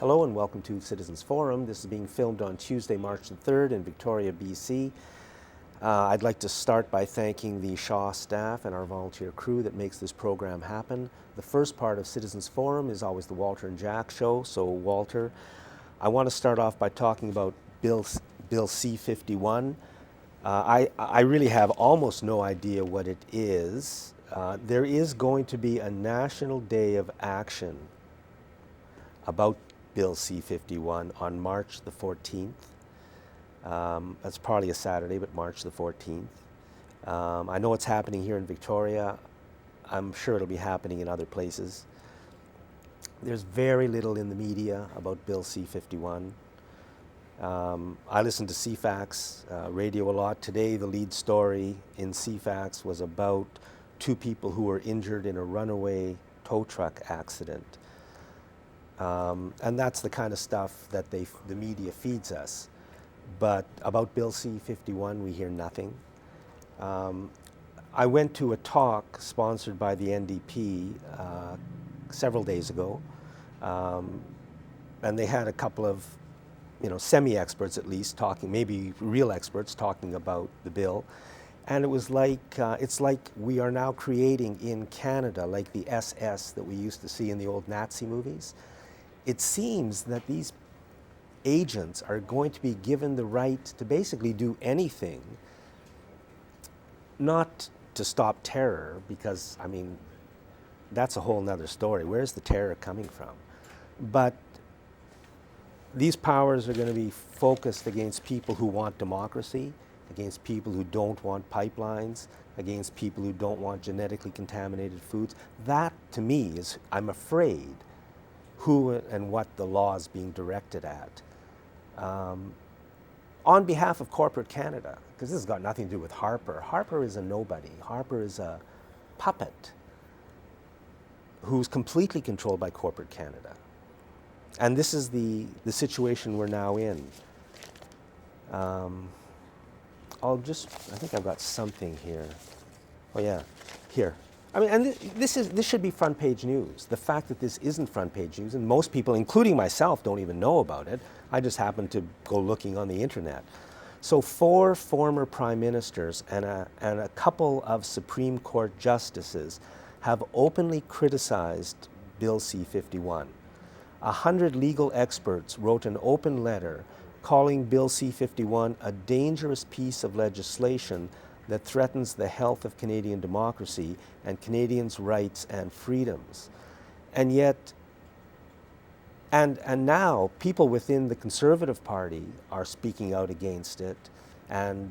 Hello and welcome to Citizens Forum. This is being filmed on Tuesday, March the 3rd in Victoria, BC. I'd like to start by thanking the Shaw staff and our volunteer crew that makes this program happen. The first part of Citizens Forum is always the Walter and Jack show. So Walter, I want to start off by talking about Bill C-51. I really have almost no idea what it is. There is going to be a National Day of Action about Bill C-51 on March the 14th. That's probably a Saturday, but March the 14th. I know it's happening here in Victoria. I'm sure it'll be happening in other places. There's very little in the media about Bill C-51. I listen to CFAX radio a lot. Today, the lead story in CFAX was about two people who were injured in a runaway tow truck accident. And that's the kind of stuff that the media feeds us. But about Bill C-51, we hear nothing. I went to a talk sponsored by the NDP several days ago, and they had a couple of, semi-experts at least talking, maybe real experts talking about the bill. And it was like, it's like we are now creating in Canada, like the SS that we used to see in the old Nazi movies. It seems that these agents are going to be given the right to basically do anything, not to stop terror, because, that's a whole nother story. Where's the terror coming from? But these powers are going to be focused against people who want democracy, against people who don't want pipelines, against people who don't want genetically contaminated foods. That, to me, is, I'm afraid, who and what the law is being directed at. On behalf of corporate Canada, because this has got nothing to do with Harper. Harper is a nobody. Harper is a puppet who's completely controlled by corporate Canada. And this is the situation we're now in. I think I've got something here. Oh yeah, here. And this should be front page news. The fact that this isn't front page news, and most people, including myself, don't even know about it. I just happened to go looking on the internet. So 4 former prime ministers and a couple of Supreme Court justices have openly criticized Bill C-51. 100 legal experts wrote an open letter calling Bill C-51 a dangerous piece of legislation that threatens the health of Canadian democracy and Canadians' rights and freedoms. And yet, and now people within the Conservative Party are speaking out against it and,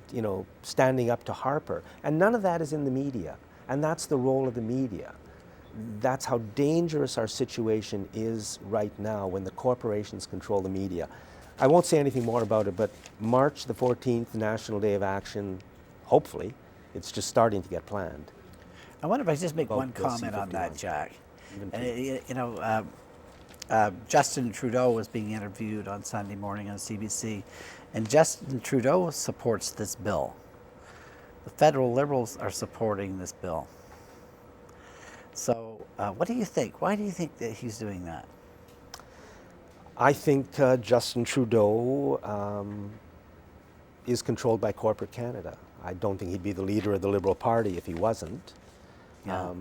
standing up to Harper. And none of that is in the media. And that's the role of the media. That's how dangerous our situation is right now when the corporations control the media. I won't say anything more about it, but March the 14th, National Day of Action, hopefully, it's just starting to get planned. I wonder if I just make one comment on that, Jack. Justin Trudeau was being interviewed on Sunday morning on CBC, and Justin Trudeau supports this bill. The federal Liberals are supporting this bill. So what do you think? Why do you think that he's doing that? I think Justin Trudeau is controlled by corporate Canada. I don't think he'd be the leader of the Liberal Party if he wasn't. Yeah.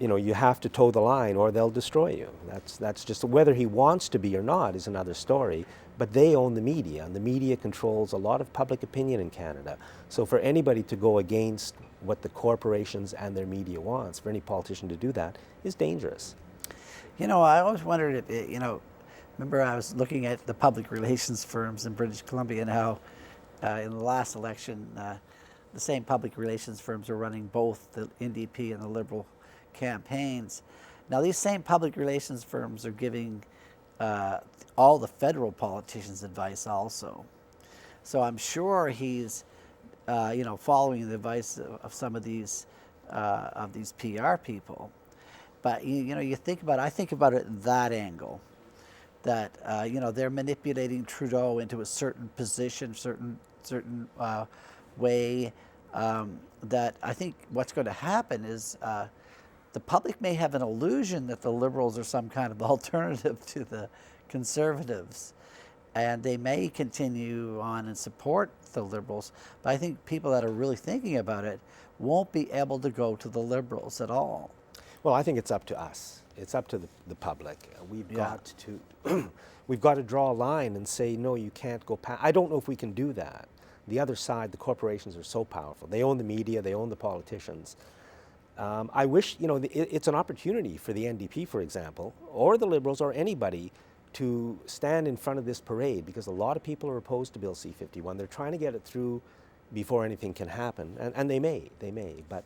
You have to toe the line or they'll destroy you. That's just, whether he wants to be or not is another story, but they own the media, and the media controls a lot of public opinion in Canada. So for anybody to go against what the corporations and their media wants, for any politician to do that, is dangerous. I always wondered if, remember I was looking at the public relations firms in British Columbia and how in the last election, the same public relations firms are running both the NDP and the Liberal campaigns. Now these same public relations firms are giving all the federal politicians advice also. So I'm sure he's, following the advice of some of these PR people. But you think about it, I think about it in that angle, that they're manipulating Trudeau into a certain position, certain way. That I think what's going to happen is the public may have an illusion that the liberals are some kind of alternative to the conservatives, and they may continue on and support the liberals. But I think people that are really thinking about it won't be able to go to the liberals at all. Well, I think it's up to us. It's up to the public. We've Yeah. got to we've got to draw a line and say, no, you can't go past. I don't know if we can do that. The other side, the corporations are so powerful. They own the media, they own the politicians. I wish, it's an opportunity for the NDP, for example, or the Liberals, or anybody to stand in front of this parade, because a lot of people are opposed to Bill C-51. They're trying to get it through before anything can happen, and they may. But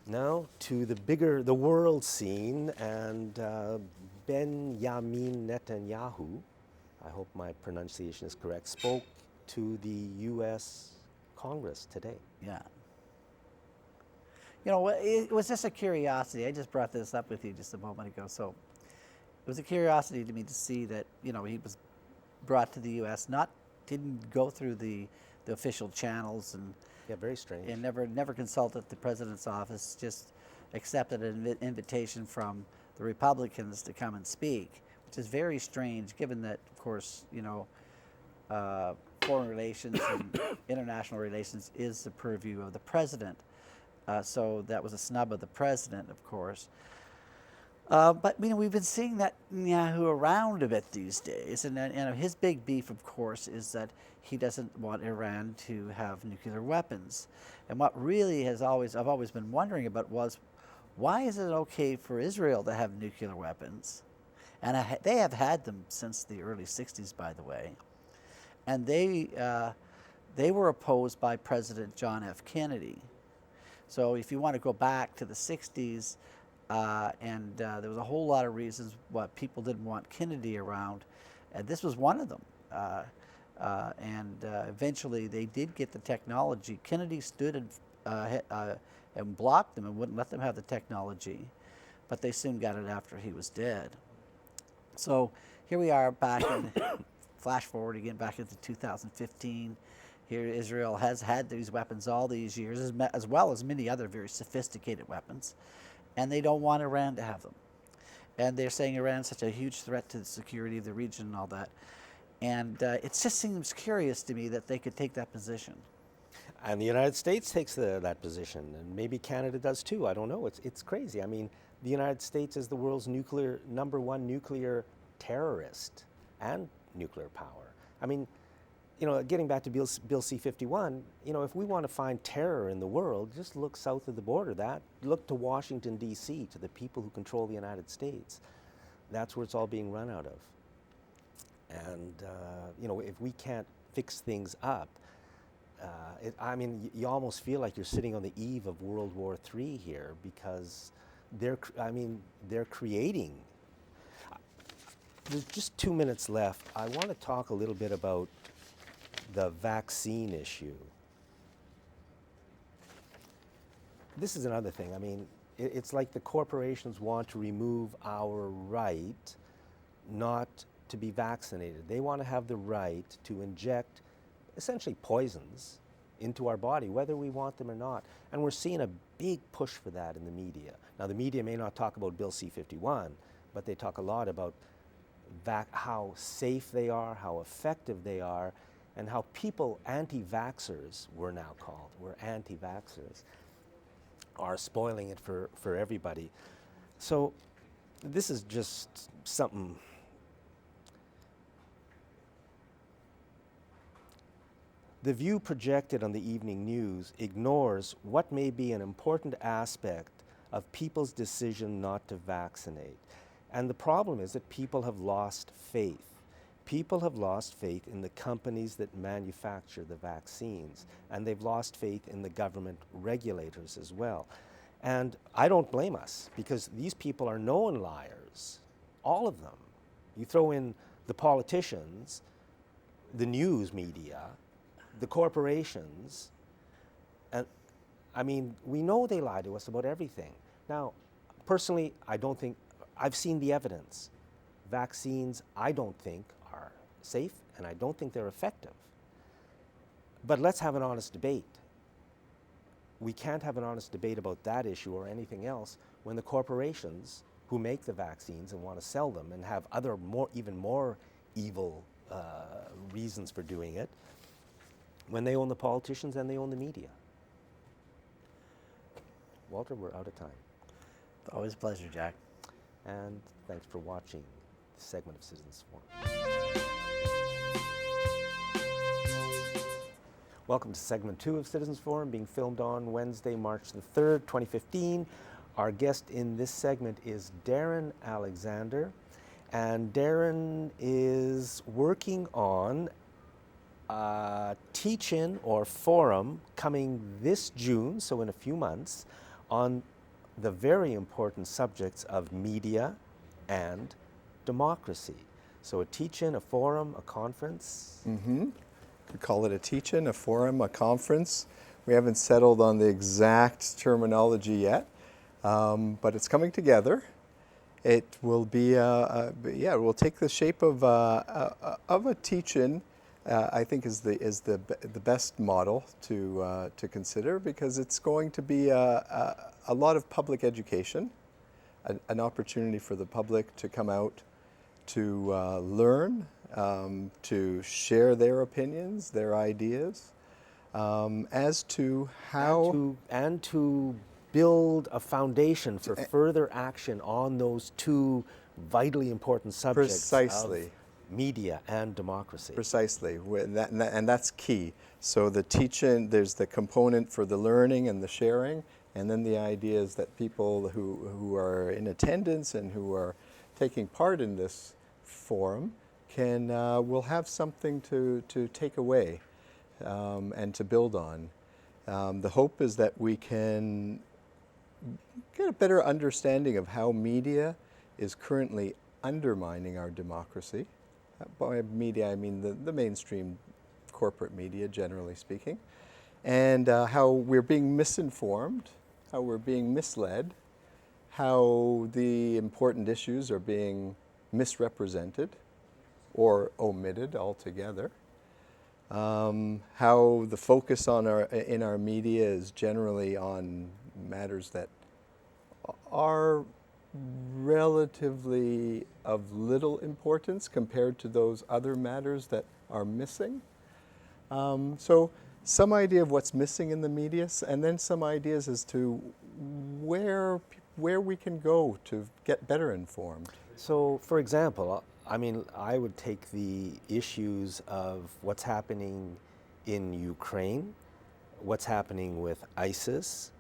now to the world scene, and Benjamin Netanyahu, I hope my pronunciation is correct, spoke to the U.S. Congress today. Yeah. It was just a curiosity. I just brought this up with you just a moment ago. So it was a curiosity to me to see that, he was brought to the U.S., didn't go through the official channels, and Yeah, very strange. and never consulted the president's office, just accepted an invitation from the Republicans to come and speak, which is very strange given that, of course, foreign relations and international relations is the purview of the president. So that was a snub of the president, of course. But we've been seeing that Netanyahu around a bit these days, and his big beef, of course, is that he doesn't want Iran to have nuclear weapons. And what really I've always been wondering about was, why is it okay for Israel to have nuclear weapons? And they have had them since the early '60s, by the way. And they were opposed by President John F. Kennedy. So if you want to go back to the '60s, there was a whole lot of reasons why people didn't want Kennedy around, and this was one of them. Eventually they did get the technology. Kennedy stood and blocked them and wouldn't let them have the technology, but they soon got it after he was dead. So here we are back in, flash forward again, back into 2015. Here Israel has had these weapons all these years, as well as many other very sophisticated weapons, and they don't want Iran to have them. And they're saying Iran's such a huge threat to the security of the region and all that. And it just seems curious to me that they could take that position. And the United States takes that position, and maybe Canada does too. I don't know. It's crazy. I mean, the United States is the world's number one nuclear terrorist and nuclear power. I mean, getting back to Bill C-51, if we want to find terror in the world, just look south of the border. Look to Washington, D.C., to the people who control the United States. That's where it's all being run out of. And, if we can't fix things up, you almost feel like you're sitting on the eve of World War III here, because they're creating. There's just 2 minutes left. I want to talk a little bit about the vaccine issue. This is another thing. I mean, it's like the corporations want to remove our right not to be vaccinated. They want to have the right to inject essentially poisons into our body, whether we want them or not. And we're seeing a big push for that in the media. Now, the media may not talk about Bill C-51, but they talk a lot about how safe they are, how effective they are, and how people, anti-vaxxers, we're now called, we're anti-vaxxers, are spoiling it for everybody. So this is just something. The view projected on the evening news ignores what may be an important aspect of people's decision not to vaccinate. And the problem is that people have lost faith. People have lost faith in the companies that manufacture the vaccines, and they've lost faith in the government regulators as well. And I don't blame us, because these people are known liars, all of them. You throw in the politicians, the news media, the corporations, and we know they lie to us about everything. Now, personally, I've seen the evidence. Vaccines, I don't think, are safe, and I don't think they're effective. But let's have an honest debate. we can't have an honest debate about that issue or anything else when the corporations who make the vaccines and want to sell them and have other even more evil reasons for doing it, when they own the politicians and they own the media. Walter, we're out of time. Always a pleasure, Jack. And thanks for watching this segment of Citizens Forum. Welcome to segment 2 of Citizens Forum, being filmed on Wednesday, March the 3rd, 2015. Our guest in this segment is Darren Alexander, and Darren is working on a teach-in or forum coming this June, so in a few months, on the very important subjects of media and democracy. So a teach-in, a forum, a conference. Could call it a teach-in, a forum, a conference. We haven't settled on the exact terminology yet, but it's coming together. It will be, it will take the shape of a teach-in. I think is the best model to consider, because it's going to be a lot of public education, an opportunity for the public to come out to learn, to share their opinions, their ideas, as to how and to build a foundation for further action on those two vitally important subjects precisely. Of media and democracy. Precisely, and that's key. So the teach-in, there's the component for the learning and the sharing, and then the idea is that people who are in attendance and who are taking part in this forum will have something to take away and to build on. The hope is that we can get a better understanding of how media is currently undermining our democracy. By media, I mean the mainstream corporate media, generally speaking, and how we're being misinformed, how we're being misled, how the important issues are being misrepresented or omitted altogether, how the focus in our media is generally on matters that are relatively of little importance compared to those other matters that are missing. So some idea of what's missing in the media, and then some ideas as to where we can go to get better informed. So, for example, I mean, I would take the issues of what's happening in Ukraine, what's happening with ISIS,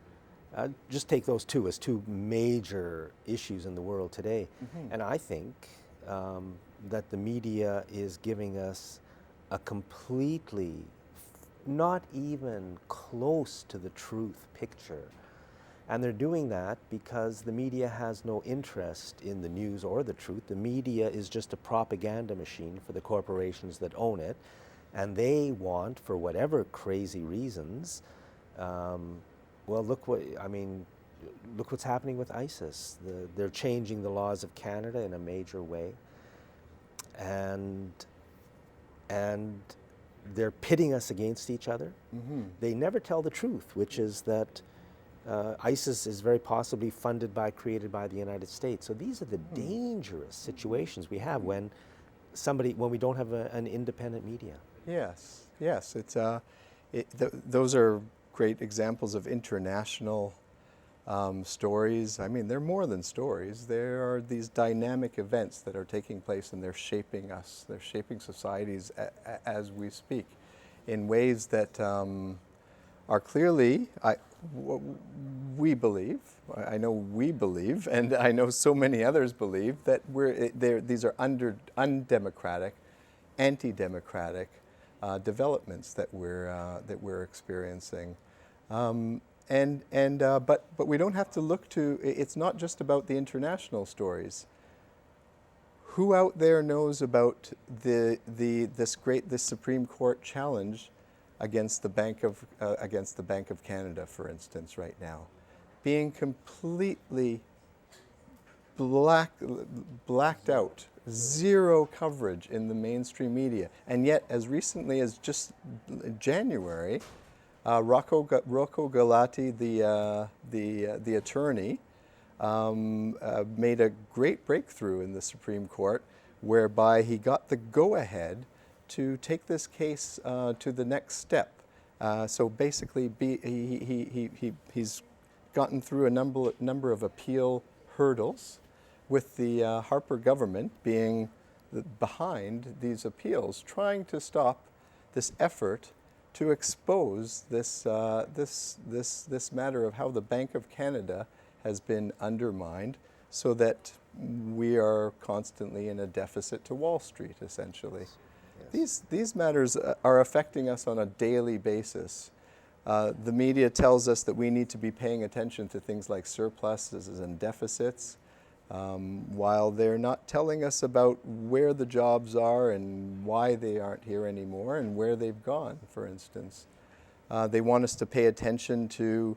just take those two as two major issues in the world today. And I think that the media is giving us a completely, not even close to the truth picture. And they're doing that because the media has no interest in the news or the truth. The media is just a propaganda machine for the corporations that own it. And they want, for whatever crazy reasons, well, look what's happening with ISIS. They're changing the laws of Canada in a major way, and they're pitting us against each other. They never tell the truth, which is that ISIS is very possibly created by the United States. So these are the dangerous situations we have when we don't have an independent media. Yes, it's those are great examples of international stories. I mean, they're more than stories. There are these dynamic events that are taking place, and they're shaping us. They're shaping societies as we speak in ways that are clearly, we believe, I know we believe, and I know so many others believe, that these are undemocratic, anti-democratic developments that we're experiencing, but we don't have to look to. It's not just about the international stories. Who out there knows about this Supreme Court challenge against the Bank of Canada, for instance, right now, being completely blacked out? Zero coverage in the mainstream media. And yet, as recently as just January, Rocco Galati, the attorney, made a great breakthrough in the Supreme Court, whereby he got the go-ahead to take this case to the next step. So basically, he's gotten through a number of appeal hurdles, with the Harper government being behind these appeals, trying to stop this effort to expose this matter of how the Bank of Canada has been undermined, so that we are constantly in a deficit to Wall Street, essentially. Yes. These matters are affecting us on a daily basis. The media tells us that we need to be paying attention to things like surpluses and deficits, while they're not telling us about where the jobs are and why they aren't here anymore and where they've gone, for instance. They want us to pay attention to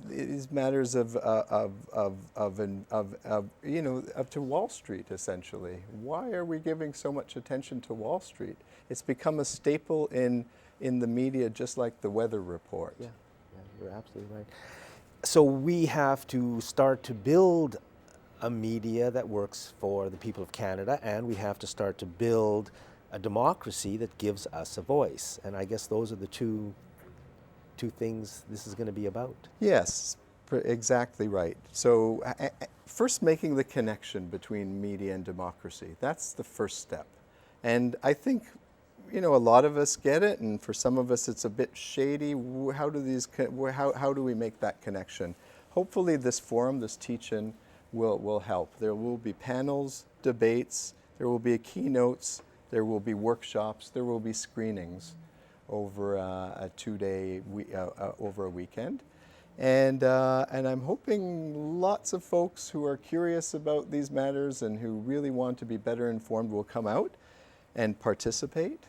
these matters to Wall Street, essentially. Why are we giving so much attention to Wall Street? It's become a staple in the media, just like the weather report. Yeah, you're absolutely right. So we have to start to build a media that works for the people of Canada, and we have to start to build a democracy that gives us a voice. And I guess those are the two things this is going to be about. Yes, exactly right. So first, making the connection between media and democracy. That's the first step. And I think, a lot of us get it, and for some of us it's a bit shady. How do we make that connection? Hopefully this forum, this teach-in, will help. There will be panels, debates, there will be keynotes, there will be workshops, there will be screenings over a 2-day, over a weekend. And I'm hoping lots of folks who are curious about these matters and who really want to be better informed will come out and participate,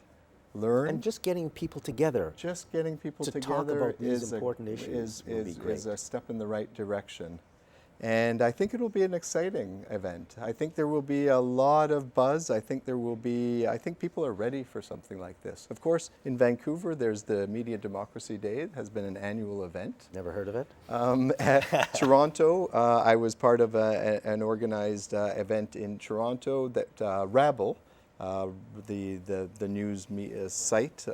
learn. And just getting people together. Just getting people to together talk about these important issues is a step in the right direction. And I think it'll be an exciting event. I think there will be a lot of buzz. I think people are ready for something like this. Of course, in Vancouver, there's the Media Democracy Day. It has been an annual event. Never heard of it? At Toronto, I was part of an organized event in Toronto that Rabble, the news site,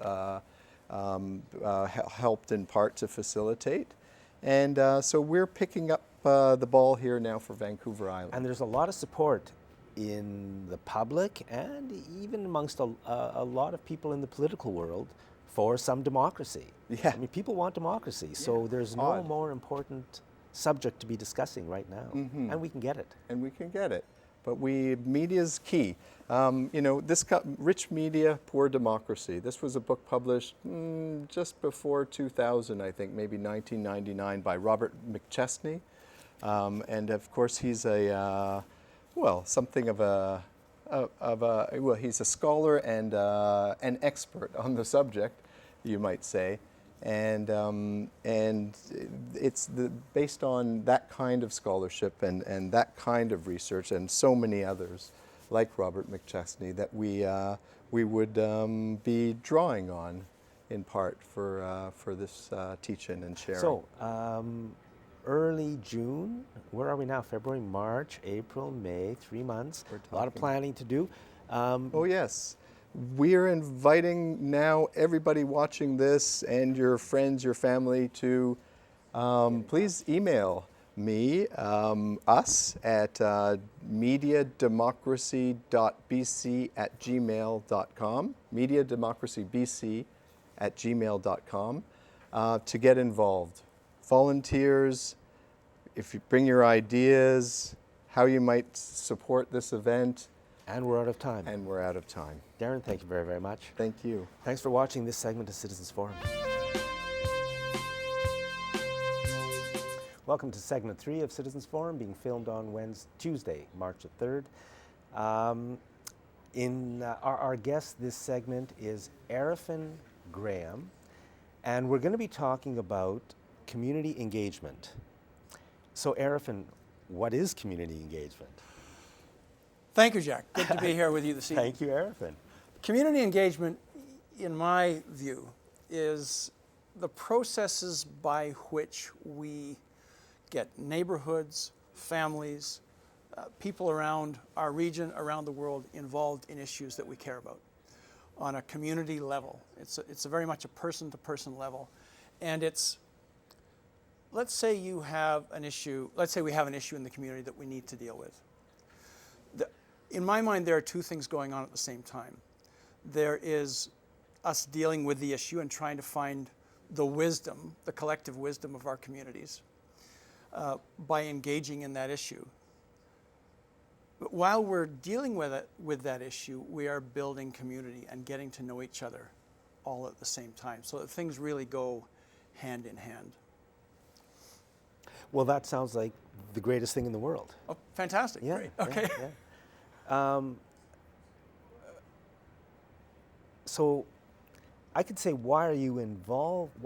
helped in part to facilitate. And so we're picking up the ball here now for Vancouver Island. And there's a lot of support in the public and even amongst a lot of people in the political world for some democracy. Yeah. I mean, people want democracy, so there's no more important subject to be discussing right now. Mm-hmm. And we can get it. And we can get it. But media's key. Rich Media, Poor Democracy. This was a book published just before 2000, I think, maybe 1999, by Robert McChesney. And of course, he's he's a scholar and an expert on the subject, you might say. And it's based on that kind of scholarship and that kind of research and so many others like Robert McChesney that we would be drawing on in part for this teach-in and sharing. So early June, where are we now? February, March, April, May, 3 months. A lot of planning to do. Oh yes. We're inviting now everybody watching this and your friends, your family to please email me, us at mediademocracy.bc@gmail.com, mediademocracybc@gmail.com, to get involved. Volunteers, if you bring your ideas, how you might support this event. And we're out of time. Darren, thank you very, very much. Thank you. Thanks for watching this segment of Citizens Forum. Welcome to segment 3 of Citizens Forum, being filmed on Tuesday, March the 3rd. Our guest this segment is Arifin Graham, and we're going to be talking about community engagement. So Arifin, what is community engagement? Thank you, Jack. Good to be here with you this evening. Thank you, Arifin. Community engagement, in my view, is the processes by which we get neighborhoods, families, people around our region, around the world involved in issues that we care about on a community level. It's very much a person-to-person level. And let's say you have an issue, let's say we have an issue in the community that we need to deal with. In my mind, there are two things going on at the same time. There is us dealing with the issue and trying to find the wisdom, the collective wisdom of our communities by engaging in that issue. But while we're dealing with that issue, we are building community and getting to know each other all at the same time, so that things really go hand in hand. Well, that sounds like the greatest thing in the world. Oh, fantastic. Yeah. Great. Okay. Yeah. So I could say, why are you involved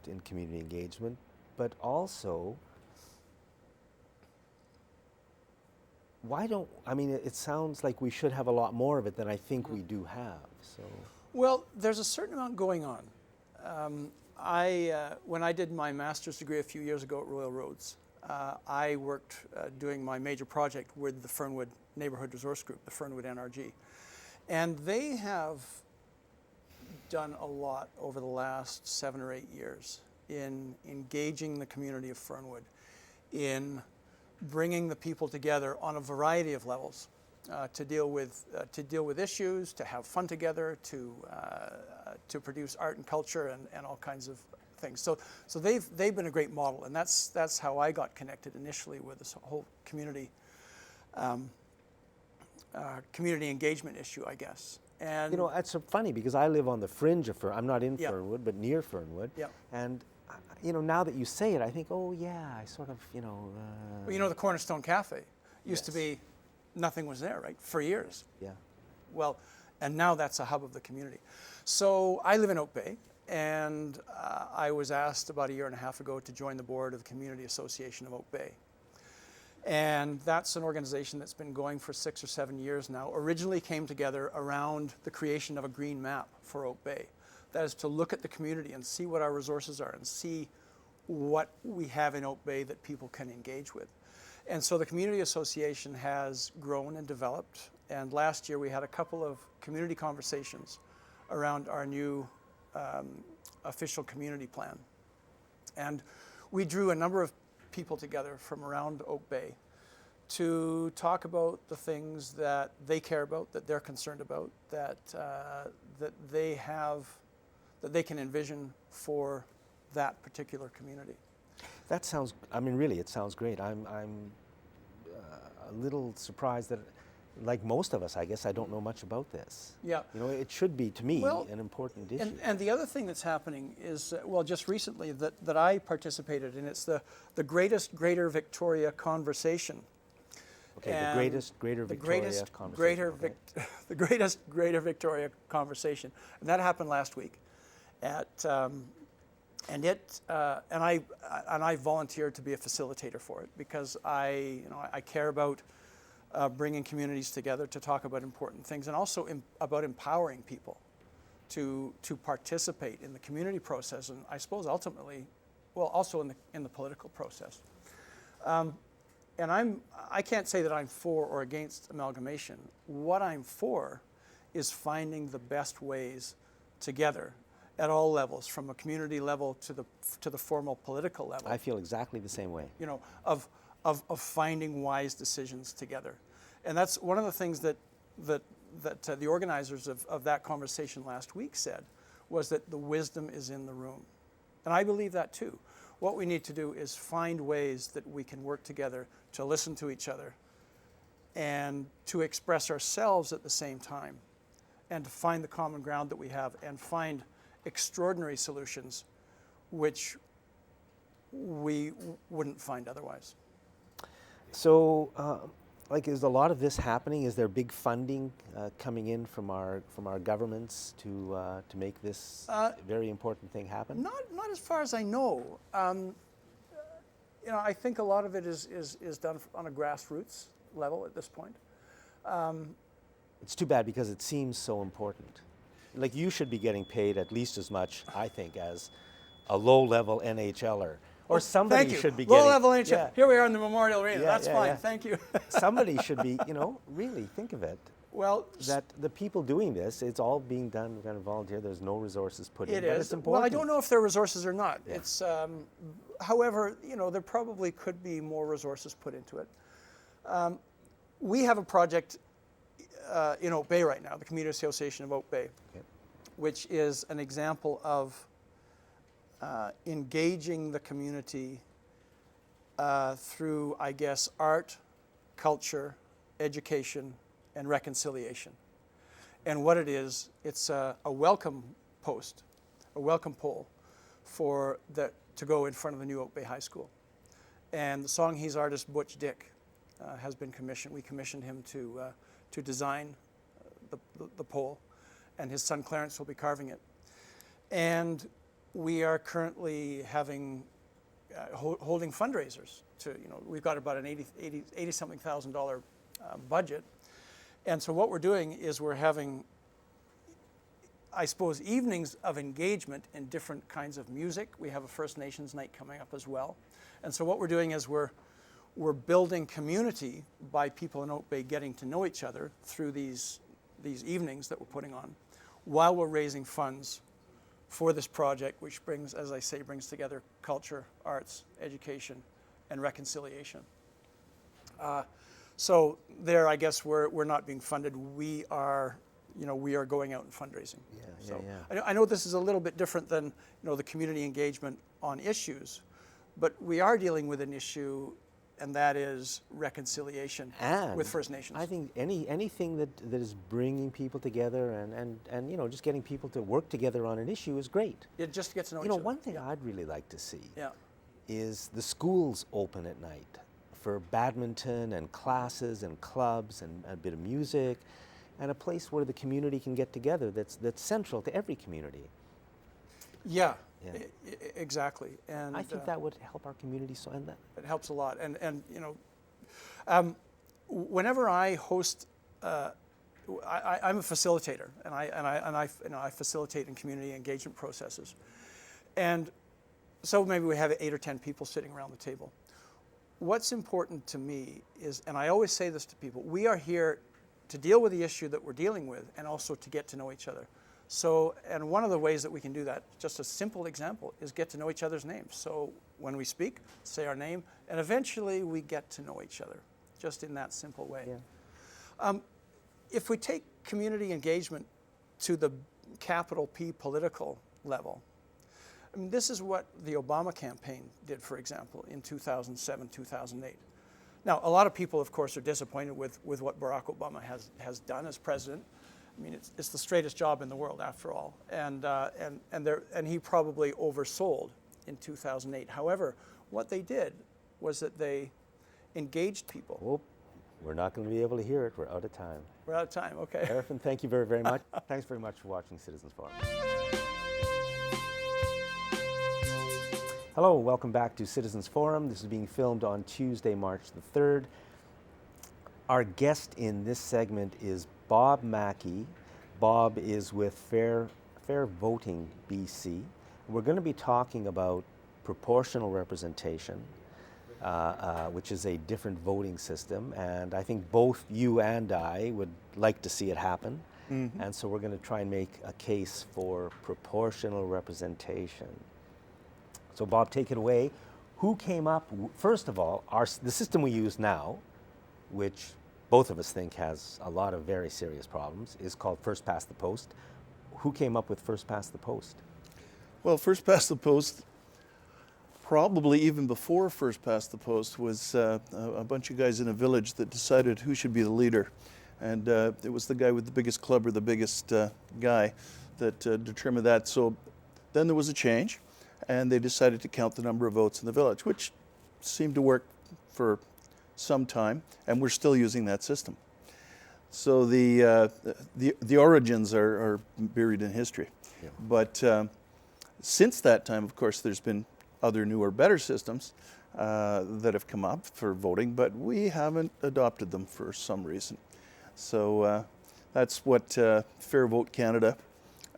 in community engagement? But also, it sounds like we should have a lot more of it than I think we do have. So Well, there's a certain amount going on. When I did my master's degree a few years ago at Royal Roads, I worked doing my major project with the Fernwood Neighborhood Resource Group, the Fernwood NRG. And they have done a lot over the last 7 or 8 years in engaging the community of Fernwood, in bringing the people together on a variety of levels to deal with issues, to have fun together, to produce art and culture and all kinds of things. So they've been a great model, and that's how I got connected initially with this whole community engagement issue, I guess. And it's so funny because I live on the fringe of Fernwood. I'm not in Yeah. Fernwood, but near Fernwood. Yeah. And now that you say it, I think, oh yeah, I sort of, well, the Cornerstone Cafe used to be, nothing was there, right, for years. Yeah. Well, and now that's a hub of the community. So I live in Oak Bay, and I was asked about a year and a half ago to join the board of the Community Association of Oak Bay. And that's an organization that's been going for 6 or 7 years now. Originally came together around the creation of a green map for Oak Bay. That is to look at the community and see what our resources are and see what we have in Oak Bay that people can engage with. And so the Community Association has grown and developed. And last year we had a couple of community conversations around our new official community plan. And we drew a number of people together from around Oak Bay to talk about the things that they care about, that they're concerned about, that they have, that they can envision for that particular community. That sounds. Really, it sounds great. I'm a little surprised that, like most of us, I guess I don't know much about this. Yeah. It should be to me Well, an important issue. And the other thing that's happening is, just recently that I participated in, it's the Greatest Greater Victoria Conversation. Okay, And the greatest Greater Victoria conversation. The Greatest Greater Victoria Conversation, and that happened last week, and I volunteered to be a facilitator for it because I care about bringing communities together to talk about important things, and also about empowering people to participate in the community process, and I suppose ultimately, also in the political process. And I can't say that I'm for or against amalgamation. What I'm for is finding the best ways together at all levels, from a community level to the formal political level. I feel exactly the same way. Of finding wise decisions together. And that's one of the things that the organizers of that conversation last week said, was that the wisdom is in the room. And I believe that too. What we need to do is find ways that we can work together to listen to each other and to express ourselves at the same time, and to find the common ground that we have and find extraordinary solutions which we wouldn't find otherwise. So, is a lot of this happening? Is there big funding coming in from our governments to make this very important thing happen? Not as far as I know. I think a lot of it is done on a grassroots level at this point. It's too bad because it seems so important. like you should be getting paid at least as much, I think, as a low-level NHLer. Or somebody Thank you. should be getting... Low-level NHL. Yeah. Here we are in the Memorial Arena. Yeah, That's yeah, fine. yeah. Thank you. Somebody should be, really think of it. Well, That the people doing this, it's all being done kind of volunteer. There's no resources put in. it But is. it's important. Well, I don't know if there are resources or not. Yeah. It's, however, there probably could be more resources put into it. We have a project in Oak Bay right now, the Community Association of Oak Bay, Okay. which is an example of engaging the community through, I guess, art, culture, education, and reconciliation. And what it is, it's a welcome post, a welcome poll to go in front of the new Oak Bay High School. And the Songhees artist Butch Dick has been commissioned. We commissioned him to design the pole, and his son Clarence will be carving it. And we are currently having holding fundraisers we've got about an $80-something thousand budget. And so what we're doing is we're having, I suppose, evenings of engagement in different kinds of music. We have a First Nations night coming up as well. And so what we're doing is we're building community by people in Oak Bay getting to know each other through these evenings that we're putting on, while we're raising funds for this project, which brings, as I say, brings together culture, arts, education, and reconciliation. So there, I guess we're not being funded. We are going out and fundraising. Yeah. I know this is a little bit different than the community engagement on issues, but we are dealing with an issue, and that is reconciliation And with First Nations. I think anything that is bringing people together and just getting people to work together on an issue is great. It just gets to know each other. One thing I'd really like to see Yeah. is the schools open at night for badminton and classes and clubs and a bit of music, and a place where the community can get together that's central to every community. Yeah. Yeah. Exactly. And I think that would help our community and that. it helps a lot. And whenever I host, I'm a facilitator, and I facilitate in community engagement processes, and so maybe we have 8 or 10 people sitting around the table. What's important to me is, and I always say this to people, we are here to deal with the issue that we're dealing with, and also to get to know each other. So, and one of the ways that we can do that, just a simple example, is get to know each other's names. So when we speak, say our name, and eventually we get to know each other, just in that simple way. Yeah. If we take community engagement to the capital P political level, I mean, this is what the Obama campaign did, for example, in 2007, 2008. Now, a lot of people, of course, are disappointed with what Barack Obama has done as president. I mean, it's the straightest job in the world, after all, and he probably oversold in 2008. However, what they did was that they engaged people. Oh, we're not going to be able to hear it. We're out of time. We're out of time. Okay. Arifin, thank you very, very much. Thanks very much for watching Citizens Forum. Hello, welcome back to Citizens Forum. This is being filmed on Tuesday, March the 3rd. Our guest in this segment is Bob Mackey. Bob is with Fair Voting BC. We're going to be talking about proportional representation, which is a different voting system, and I think both you and I would like to see it happen. Mm-hmm. And so we're going to try and make a case for proportional representation. So Bob, take it away. Who came up, first of all, the system we use now, which both of us think has a lot of very serious problems, is called First Past the Post. Who came up with First Past the Post? Well, First Past the Post, probably even before First Past the Post, was a bunch of guys in a village that decided who should be the leader. And it was the guy with the biggest club or the biggest guy that determined that. So then there was a change, and they decided to count the number of votes in the village, which seemed to work for some time, and we're still using that system. So the origins are buried in history. Yeah. But since that time, of course, there's been other newer, better systems that have come up for voting, but we haven't adopted them for some reason. So that's what Fair Vote Canada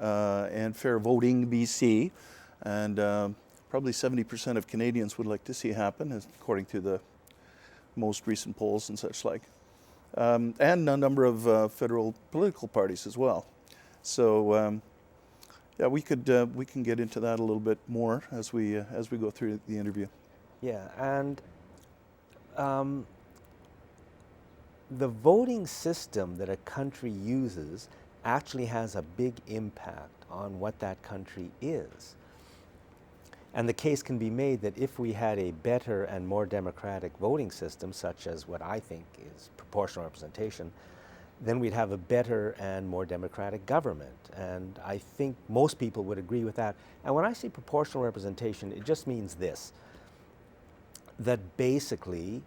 and Fair Voting BC, and probably 70% of Canadians would like to see happen, according to the most recent polls and such like, and a number of federal political parties as well. So yeah, we can get into that a little bit more as we go through the interview. Yeah, and the voting system that a country uses actually has a big impact on what that country is. And the case can be made that if we had a better and more democratic voting system, such as what I think is proportional representation, then we'd have a better and more democratic government. And I think most people would agree with that. And when I say proportional representation, it just means this, that basically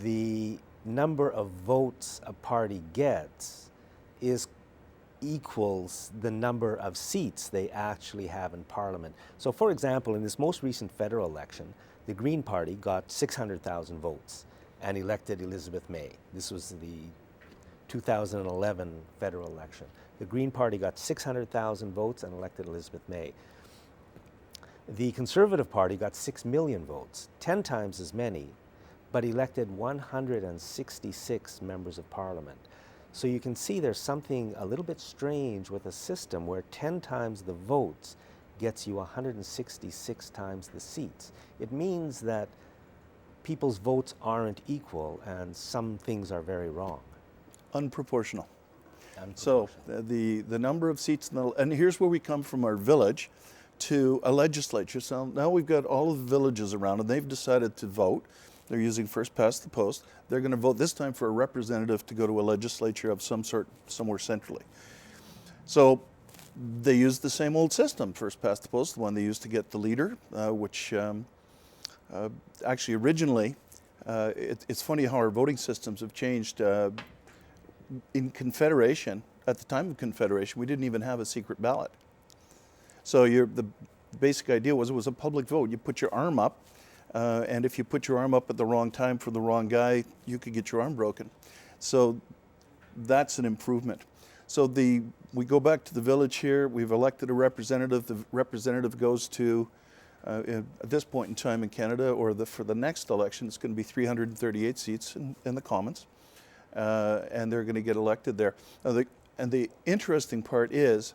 the number of votes a party gets equals the number of seats they actually have in Parliament. So for example, in this most recent federal election, the Green Party got 600,000 votes and elected Elizabeth May. This was the 2011 federal election. The Green Party got 600,000 votes and elected Elizabeth May. The Conservative Party got 6 million votes, 10 times as many, but elected 166 members of Parliament. So you can see there's something a little bit strange with a system where 10 times the votes gets you 166 times the seats. It means that people's votes aren't equal and some things are very wrong. Unproportional. So the number of seats, and here's where we come from our village to a legislature. So now we've got all of the villages around and they've decided to vote. They're using first past the post. They're going to vote this time for a representative to go to a legislature of some sort somewhere centrally. So they use the same old system, first past the post, the one they used to get the leader, which actually originally, it's funny how our voting systems have changed. In Confederation, at the time of Confederation, we didn't even have a secret ballot. So the basic idea was it was a public vote. You put your arm up, and if you put your arm up at the wrong time for the wrong guy, you could get your arm broken. So that's an improvement. So we go back to the village here. We've elected a representative. The representative goes to, at this point in time in Canada, or for the next election, it's going to be 338 seats in the Commons. And they're going to get elected there. And the interesting part is,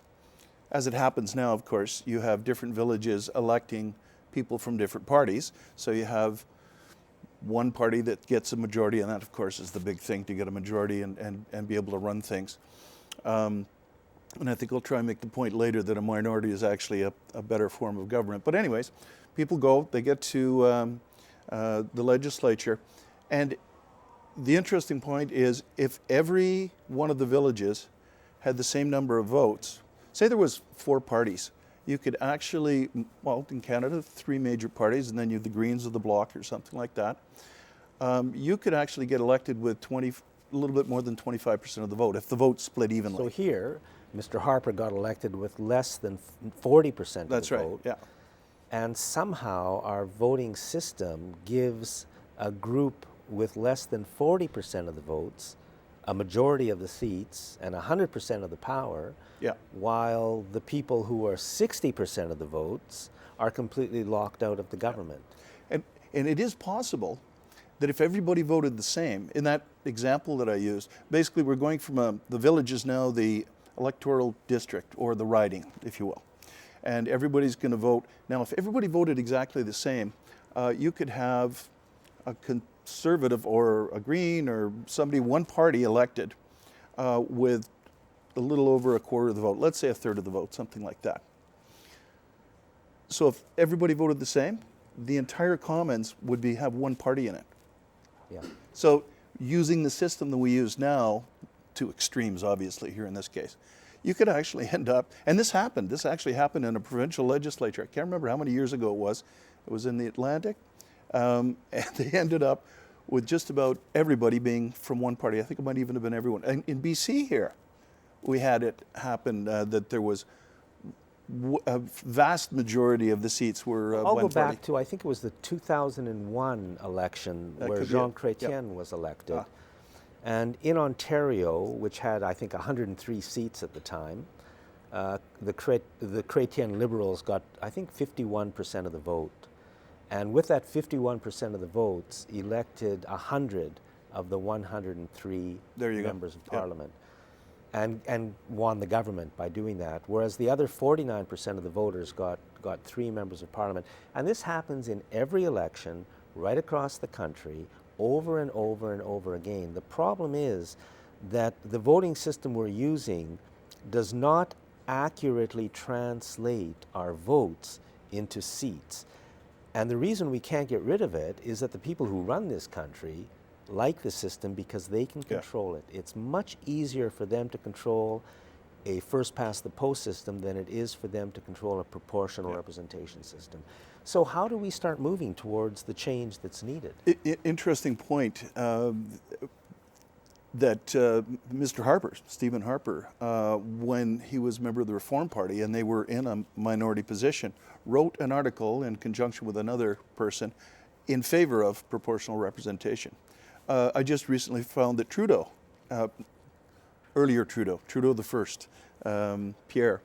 as it happens now, of course, you have different villages electing people from different parties. So you have one party that gets a majority, and that, of course, is the big thing, to get a majority and be able to run things. And I think I'll try and make the point later that a minority is actually a better form of government. But anyways, people go, they get to the legislature, and the interesting point is if every one of the villages had the same number of votes, say there was 4 parties, you could actually, well, in Canada, 3 major parties, and then you have the Greens of the Bloc or something like that, you could actually get elected with a little bit more than 25% of the vote, if the vote split evenly. So here, Mr. Harper got elected with less than 40% of That's the right, vote. yeah. And somehow our voting system gives a group with less than 40% of the votes a majority of the seats and 100% of the power, Yeah. while the people who are 60% of the votes are completely locked out of the government. And it is possible that if everybody voted the same, in that example that I used, basically we're going from the village is now the electoral district, or the riding, if you will. And everybody's going to vote. Now, if everybody voted exactly the same, you could have a Conservative or a Green or somebody, one party elected with a little over a quarter of the vote, let's say a third of the vote, something like that. So if everybody voted the same, the entire Commons would have one party in it. Yeah. So using the system that we use now, to extremes obviously here in this case, you could actually end up, and this actually happened in a provincial legislature. I can't remember how many years ago it was. It was in the Atlantic. And they ended up with just about everybody being from one party. I think it might even have been everyone. And in BC here, we had it happen that there was a vast majority of the seats were I'll one go back party. to, I think it was the 2001 election That where could be Jean it. Chrétien Yep. was elected. Ah. And in Ontario, which had, I think, 103 seats at the time, the Chrétien Liberals got, I think, 51% of the vote. And with that 51% of the votes, elected 100 of the 103 There you go. members of Yep. Parliament. And won the government by doing that, whereas the other 49% of the voters got 3 members of Parliament. And this happens in every election right across the country, over and over and over again. The problem is that the voting system we're using does not accurately translate our votes into seats. And the reason we can't get rid of it is that the people who run this country like the system because they can control it. It's much easier for them to control a first-past-the-post system than it is for them to control a proportional representation system. So how do we start moving towards the change that's needed? Interesting point that Mr. Harper, Stephen Harper, when he was a member of the Reform Party and they were in a minority position, wrote an article in conjunction with another person in favor of proportional representation. I just recently found that Trudeau, Trudeau the First, Pierre,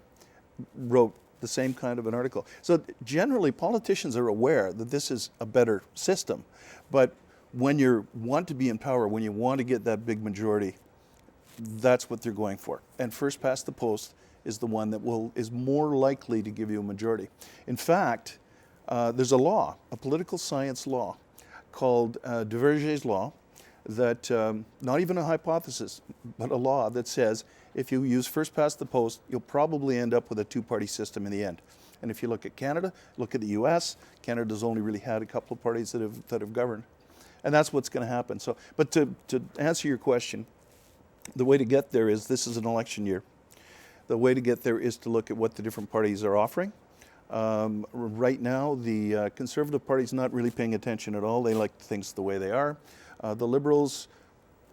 wrote the same kind of an article. So generally, politicians are aware that this is a better system, but when you want to be in power, when you want to get that big majority, that's what they're going for. And first past the post is the one that is more likely to give you a majority. In fact, there's a law, a political science law, called Duverger's law, that not even a hypothesis, but a law that says if you use first past the post, you'll probably end up with a two-party system in the end. And if you look at Canada, look at the U.S., Canada's only really had a couple of parties that have governed. And that's what's going to happen. So, but to answer your question, the way to get there is this is an election year. The way to get there is to look at what the different parties are offering. Right now, the Conservative Party's not really paying attention at all. They like things the way they are. The Liberals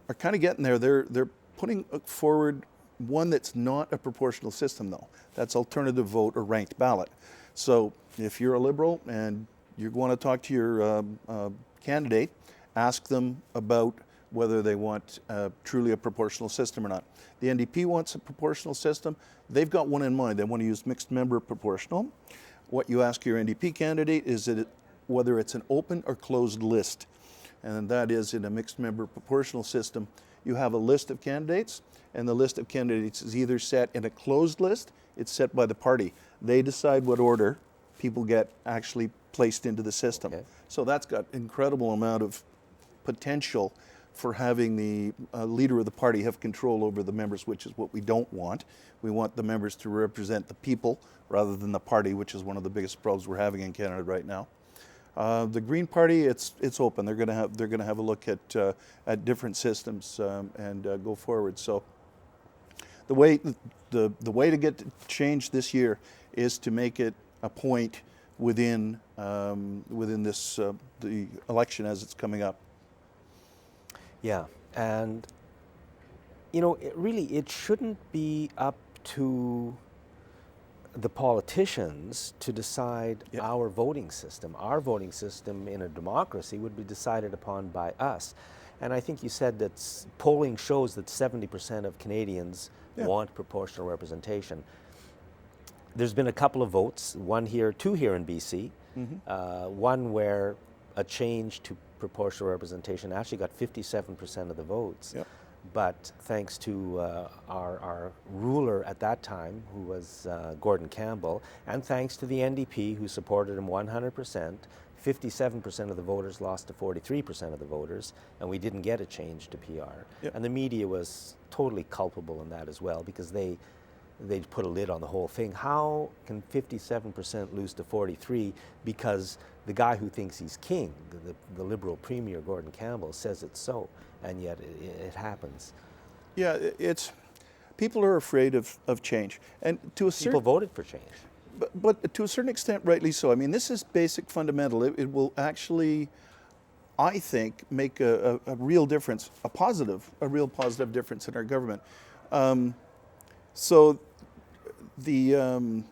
are kind of getting there. They're putting forward one that's not a proportional system, though. That's alternative vote or ranked ballot. So if you're a Liberal and you want to talk to your candidate, ask them about whether they want truly a proportional system or not. The NDP wants a proportional system. They've got one in mind. They want to use mixed member proportional. What you ask your NDP candidate is whether it's an open or closed list. And that is, in a mixed member proportional system, you have a list of candidates, and the list of candidates is either set in a closed list, it's set by the party. They decide what order people get actually placed into the system. Okay. So that's got incredible amount of potential for having the leader of the party have control over the members, which is what we don't want. We want the members to represent the people rather than the party, which is one of the biggest problems we're having in Canada right now. The Green Party, it's open. They're going to have a look at different systems and go forward. So the way to get change this year is to make it a point within this the election as it's coming up. Yeah, and you know, it shouldn't be up to the politicians to decide our voting system. Our voting system in a democracy would be decided upon by us. And I think you said that polling shows that 70% of Canadians want proportional representation. There's been a couple of votes, two here in BC, one where a change to proportional representation actually got 57% of the votes. Yep. But thanks to our ruler at that time, who was Gordon Campbell, and thanks to the NDP, who supported him 100%, 57% of the voters lost to 43% of the voters, and we didn't get a change to PR. Yep. And the media was totally culpable in that as well, because they put a lid on the whole thing. How can 57% lose to 43 because the guy who thinks he's king, the Liberal Premier Gordon Campbell, says it's so, and yet it happens. Yeah, people are afraid of change, and to a certain People voted for change. But to a certain extent, rightly so. I mean, this is basic fundamental. It will actually, I think, make a real difference, a real positive difference in our government. So the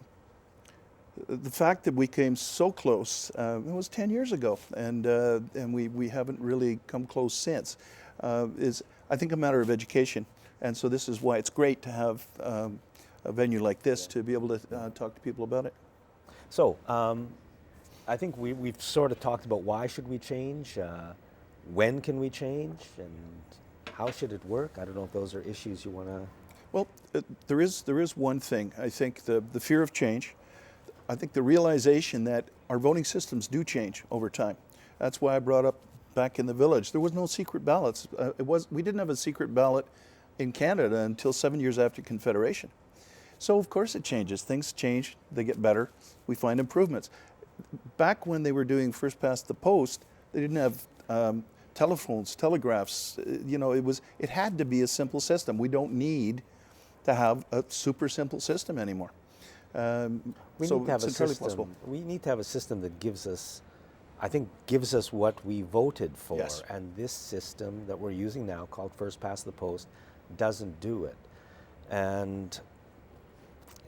fact that we came so close, it was 10 years ago, and we haven't really come close since, is, I think, a matter of education. And so this is why it's great to have a venue like this to be able to talk to people about it. So, I think we've sort of talked about why should we change, when can we change, and how should it work? I don't know if those are issues you want to... Well, there is one thing. I think the fear of change. I think the realization that our voting systems do change over time. That's why I brought up back in the village, there was no secret ballots. We didn't have a secret ballot in Canada until 7 years after Confederation. So of course it changes. Things change, they get better, we find improvements. Back when they were doing first past the post, they didn't have telephones, telegraphs. It had to be a simple system. We don't need to have a super simple system anymore. We need to have a system. We need to have a system that gives us what we voted for. Yes. And this system that we're using now, called first past the post, doesn't do it. And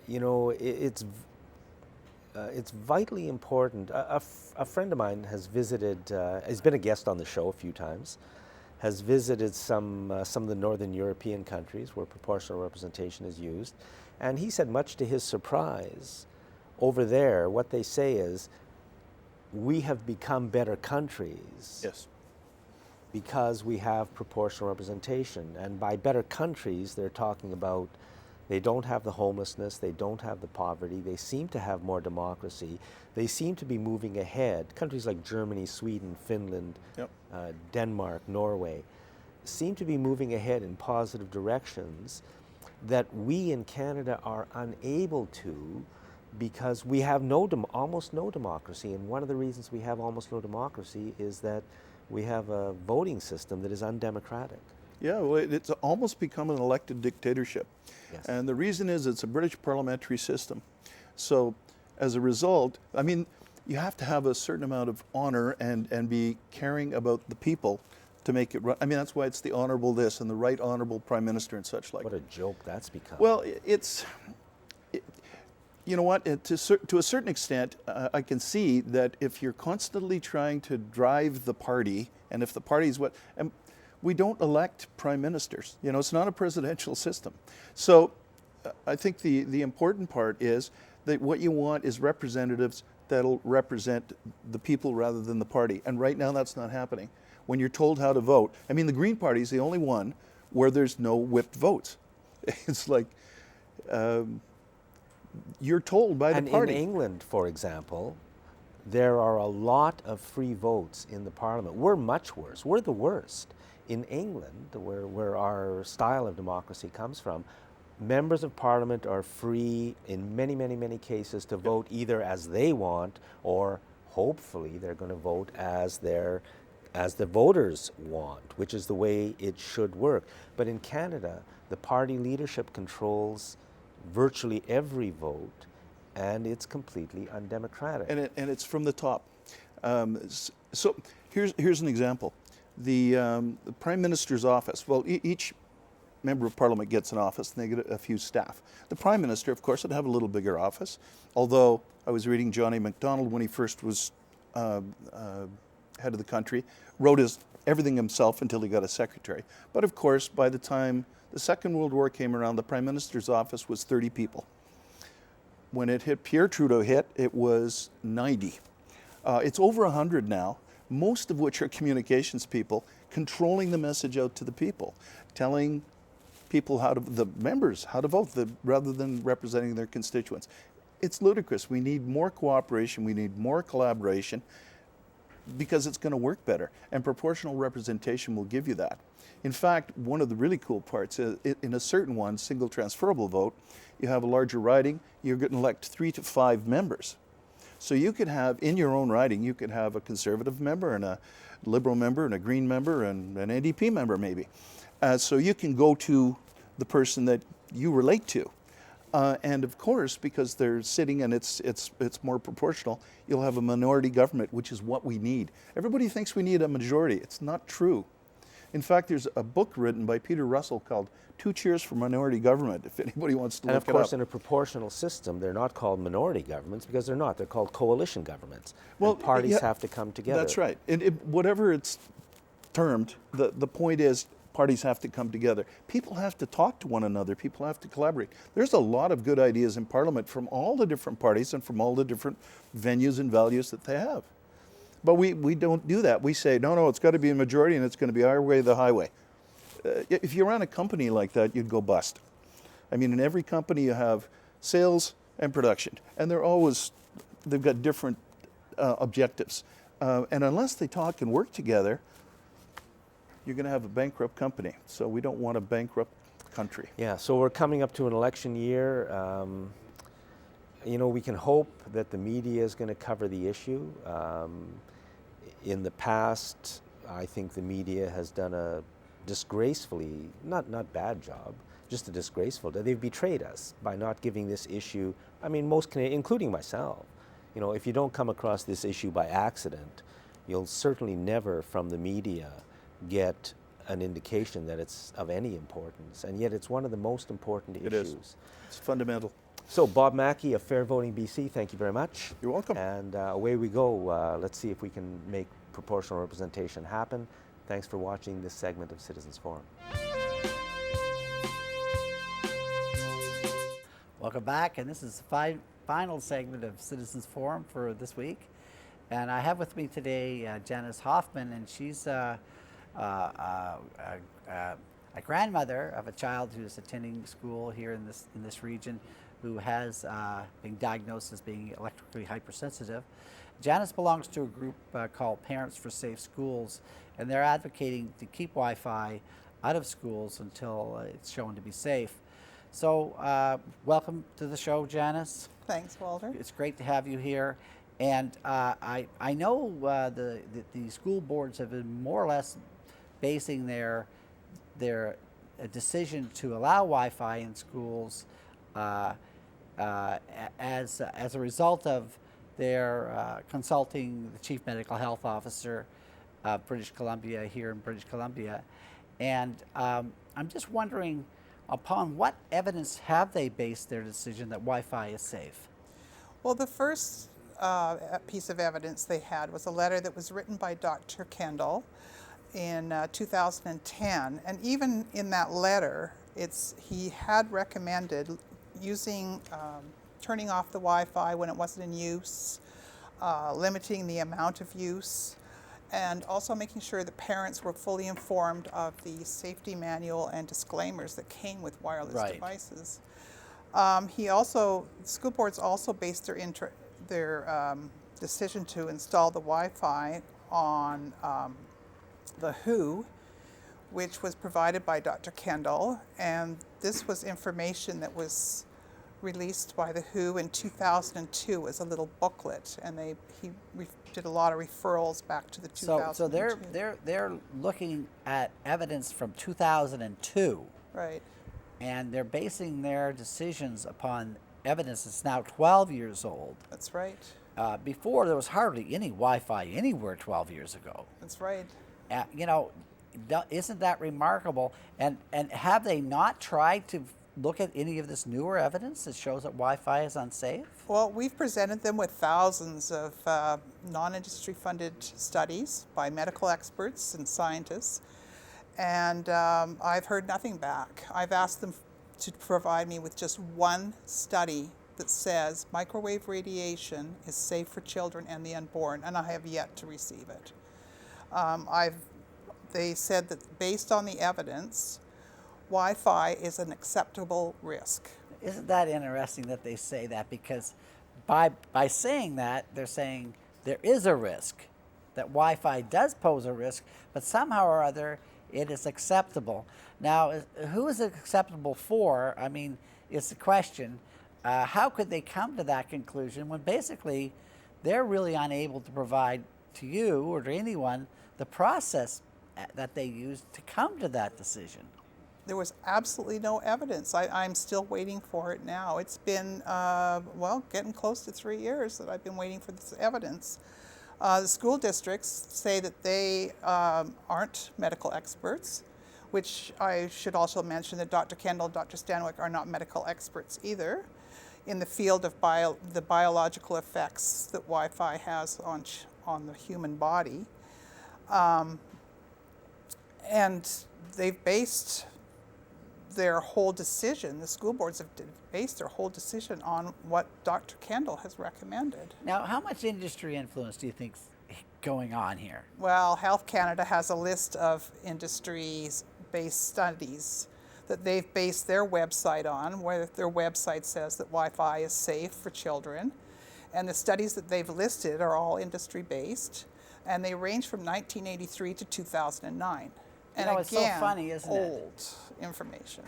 it's vitally important. A friend of mine has visited. Has been a guest on the show a few times. Has visited some of the northern European countries where proportional representation is used, and he said, much to his surprise, over there, what they say is, we have become better countries. Yes. Because we have proportional representation. And by better countries, they're talking about they don't have the homelessness, they don't have the poverty, they seem to have more democracy, they seem to be moving ahead. Countries like Germany, Sweden, Finland, Yep. Denmark, Norway, seem to be moving ahead in positive directions that we in Canada are unable to, because we have almost no democracy. And one of the reasons we have almost no democracy is that we have a voting system that is undemocratic. Yeah, well, it's almost become an elected dictatorship. Yes. And the reason is it's a British parliamentary system. So as a result, I mean, you have to have a certain amount of honor and be caring about the people to make it right. I mean, that's why it's the honorable this and the right honorable prime minister and such like. What a joke that's become. Well, you know what, to a certain extent, I can see that if you're constantly trying to drive the party, and if the party's and we don't elect prime ministers. It's not a presidential system. So I think the important part is that what you want is representatives that'll represent the people rather than the party. And right now that's not happening. When you're told how to vote, I mean, the Green Party is the only one where there's no whipped votes. It's like, you're told by the party. And in England, for example, there are a lot of free votes in the parliament. We're much worse. We're the worst. In England, where our style of democracy comes from, members of parliament are free in many, many, many cases to vote either as they want, or hopefully they're going to vote as the voters want, which is the way it should work. But in Canada, the party leadership controls virtually every vote, and it's completely undemocratic. And it's from the top. So here's an example. The Prime Minister's office, well, each member of Parliament gets an office and they get a few staff. The Prime Minister, of course, would have a little bigger office, although I was reading Johnny MacDonald when he first was head of the country, wrote everything himself until he got a secretary. But of course, by the time the Second World War came around, the Prime Minister's office was 30 people. When Pierre Trudeau hit, it was 90. It's over 100 now, most of which are communications people, controlling the message out to the people, telling people the members how to vote, rather than representing their constituents. It's ludicrous. We need more cooperation, we need more collaboration, because it's going to work better, and proportional representation will give you that. In fact, one of the really cool parts is in a certain one, single transferable vote, you have a larger riding, you're going to elect 3 to 5 members. So you could have, in your own riding, you could have a Conservative member and a Liberal member and a Green member and an NDP member maybe. So you can go to the person that you relate to. And of course, because they're sitting and it's more proportional, you'll have a minority government, which is what we need. Everybody thinks we need a majority. It's not true. In fact, there's a book written by Peter Russell called Two Cheers for Minority Government, if anybody wants to look it up. And of course, in a proportional system, they're not called minority governments because they're not. They're called coalition governments. Well, and parties have to come together. That's right. Whatever it's termed, the point is parties have to come together. People have to talk to one another. People have to collaborate. There's a lot of good ideas in Parliament from all the different parties and from all the different venues and values that they have. But we don't do that. We say, no, it's got to be a majority and it's going to be our way or the highway. If you ran a company like that, you'd go bust. I mean, in every company you have sales and production, and they've got different objectives. And unless they talk and work together, you're going to have a bankrupt company. So we don't want a bankrupt country. Yeah, so we're coming up to an election year. We can hope that the media is going to cover the issue. In the past, I think the media has done a disgracefully, not bad job, just a disgraceful. They've betrayed us by not giving this issue. I mean, most Canadians, including myself, if you don't come across this issue by accident, you'll certainly never from the media get an indication that it's of any importance, and yet it's one of the most important It issues. is. It's fundamental. So Bob Mackey of Fair Voting BC, thank you very much. You're welcome. And away we go. Let's see if we can make proportional representation happen. Thanks for watching this segment of Citizens Forum. Welcome back, and this is the final segment of Citizens Forum for this week. And I have with me today Janice Hoffman, and she's a grandmother of a child who's attending school here in this region, who has been diagnosed as being electrically hypersensitive. Janice belongs to a group called Parents for Safe Schools, and they're advocating to keep Wi-Fi out of schools until it's shown to be safe. So welcome to the show, Janice. Thanks, Walter. It's great to have you here. And I know the school boards have been more or less basing their decision to allow Wi-Fi in schools as a result of their consulting the Chief Medical Health Officer of British Columbia here in British Columbia. And I'm just wondering, upon what evidence have they based their decision that Wi-Fi is safe? Well, the first piece of evidence they had was a letter that was written by Dr. Kendall in 2010. And even in that letter, he had recommended using, turning off the Wi-Fi when it wasn't in use, limiting the amount of use, and also making sure that parents were fully informed of the safety manual and disclaimers that came with wireless devices. School boards also based their decision to install the Wi-Fi on the WHO, which was provided by Dr. Kendall, and this was information that was released by the WHO in 2002 as a little booklet, and he did a lot of referrals back to the 2002. So they're looking at evidence from 2002. Right. And they're basing their decisions upon evidence that's now 12 years old. That's right. Before, there was hardly any Wi-Fi anywhere 12 years ago. That's right. Isn't that remarkable? And have they not tried to look at any of this newer evidence that shows that Wi-Fi is unsafe? Well, we've presented them with thousands of non-industry funded studies by medical experts and scientists, and I've heard nothing back. I've asked them to provide me with just one study that says microwave radiation is safe for children and the unborn, and I have yet to receive it. They said that based on the evidence, Wi-Fi is an acceptable risk. Isn't that interesting that they say that? Because by saying that, they're saying there is a risk, that Wi-Fi does pose a risk, but somehow or other it is acceptable. Now, who is it acceptable for? I mean, it's the question. How could they come to that conclusion when basically they're really unable to provide to you or to anyone the process that they used to come to that decision? There was absolutely no evidence. I'm still waiting for it now. It's been, getting close to 3 years that I've been waiting for this evidence. The school districts say that they aren't medical experts, which I should also mention that Dr. Kendall and Dr. Stanwyck are not medical experts either in the field of the biological effects that Wi-Fi has on the human body. And they've based their whole decision, the school boards have based their whole decision on what Dr. Kendall has recommended. Now, how much industry influence do you think's going on here? Well, Health Canada has a list of industries-based studies that they've based their website on, where their website says that Wi-Fi is safe for children. And the studies that they've listed are all industry-based, and they range from 1983 to 2009. And know, it's so again, funny, isn't it? old information.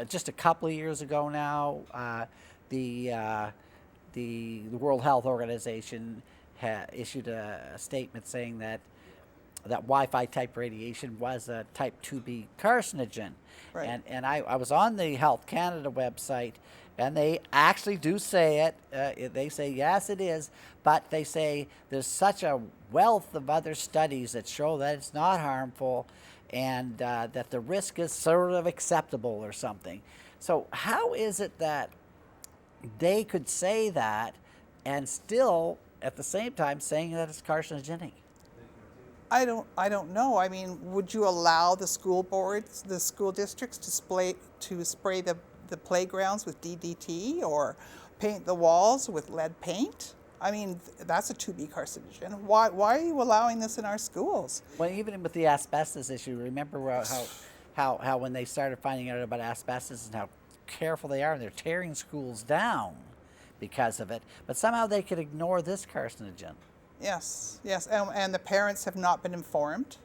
Just a couple of years ago now, the World Health Organization issued a statement saying that Wi-Fi type radiation was a type 2B carcinogen. Right. And I was on the Health Canada website, and they actually do say it. They say, yes, it is, but they say there's such a wealth of other studies that show that it's not harmful, and that the risk is sort of acceptable or something. So how is it that they could say that and still, at the same time, saying that it's carcinogenic? I don't know. I mean, would you allow the school boards, the school districts to spray the playgrounds with DDT or paint the walls with lead paint? I mean, that's a 2B carcinogen. Why are you allowing this in our schools? Well, even with the asbestos issue, remember how when they started finding out about asbestos and how careful they are, and they're tearing schools down because of it, but somehow they could ignore this carcinogen. Yes, and the parents have not been informed.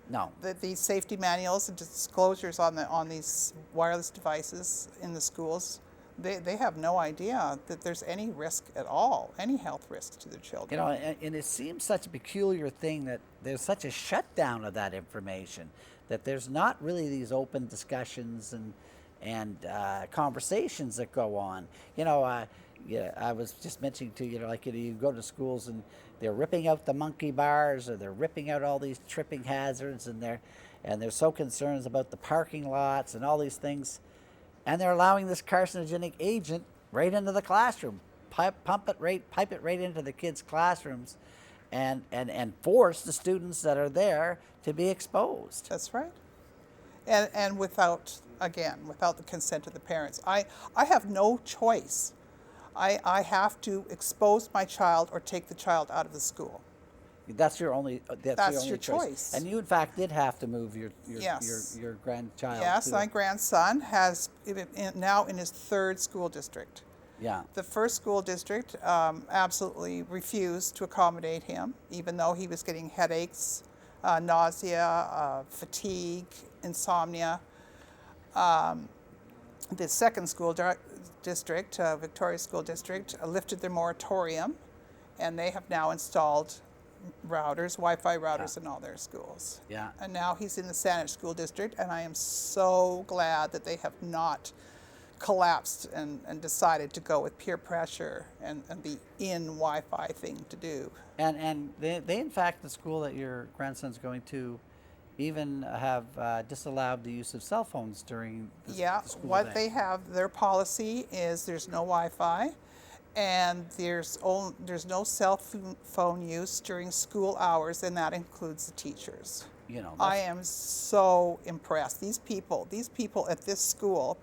No. That these safety manuals and disclosures on these wireless devices in the schools, they have no idea that there's any risk at all, any health risk to their children. You know, and it seems such a peculiar thing that there's such a shutdown of that information, that there's not really these open discussions and conversations that go on. Yeah, I was just mentioning to you, you go to schools and they're ripping out the monkey bars, or they're ripping out all these tripping hazards, and they're so concerned about the parking lots and all these things, and they're allowing this carcinogenic agent right into the classroom, pipe it right into the kids' classrooms, and force the students that are there to be exposed. That's right. And without the consent of the parents. I have no choice. I have to expose my child or take the child out of the school. That's your only. That's your choice. choice. And you, in fact, did have to move your Yes. your grandchild. Yes, to, my grandson has now in his third school district. Yeah. The first school district absolutely refused to accommodate him, even though he was getting headaches, nausea, fatigue, insomnia. The second school district, Victoria School District, lifted their moratorium, and they have now installed routers, Wi-Fi routers in all their schools. Yeah. And now he's in the Saanich School District, and I am so glad that they have not collapsed and decided to go with peer pressure and the Wi-Fi thing to do. And they in fact, the school that your grandson's going to, even have disallowed the use of cell phones during the school what day. they have, their policy is there's no Wi-Fi, and there's no cell phone use during school hours, and that includes the teachers. I am so impressed. These people at this school,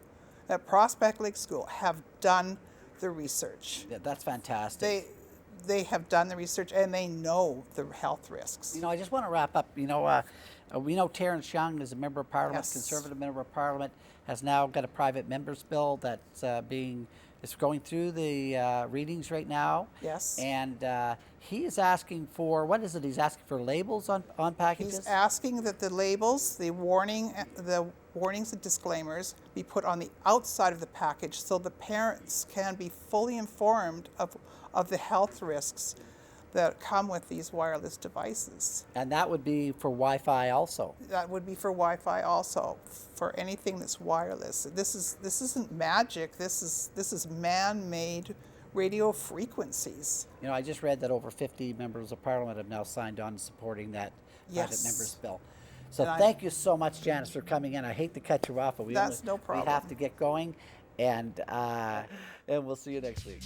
at Prospect Lake School, have done the research. Yeah, that's fantastic. They have done the research, and they know the health risks. I just want to wrap up. We know Terrence Young is a member of Parliament, Yes. Conservative member of Parliament, has now got a private member's bill that's it's going through the readings right now. Yes. And he is asking for, what is it? He's asking for labels on packages? He's asking that the labels, the warnings and disclaimers be put on the outside of the package so the parents can be fully informed of the health risks that come with these wireless devices. And that would be for Wi-Fi also. That would be for Wi-Fi also, for anything that's wireless. This isn't magic. This is man-made radio frequencies. I just read that over 50 members of Parliament have now signed on supporting that private Yes. member's bill. So And thank you so much, Janice, for coming in. I hate to cut you off, but That's no problem. we have to get going, and we'll see you next week.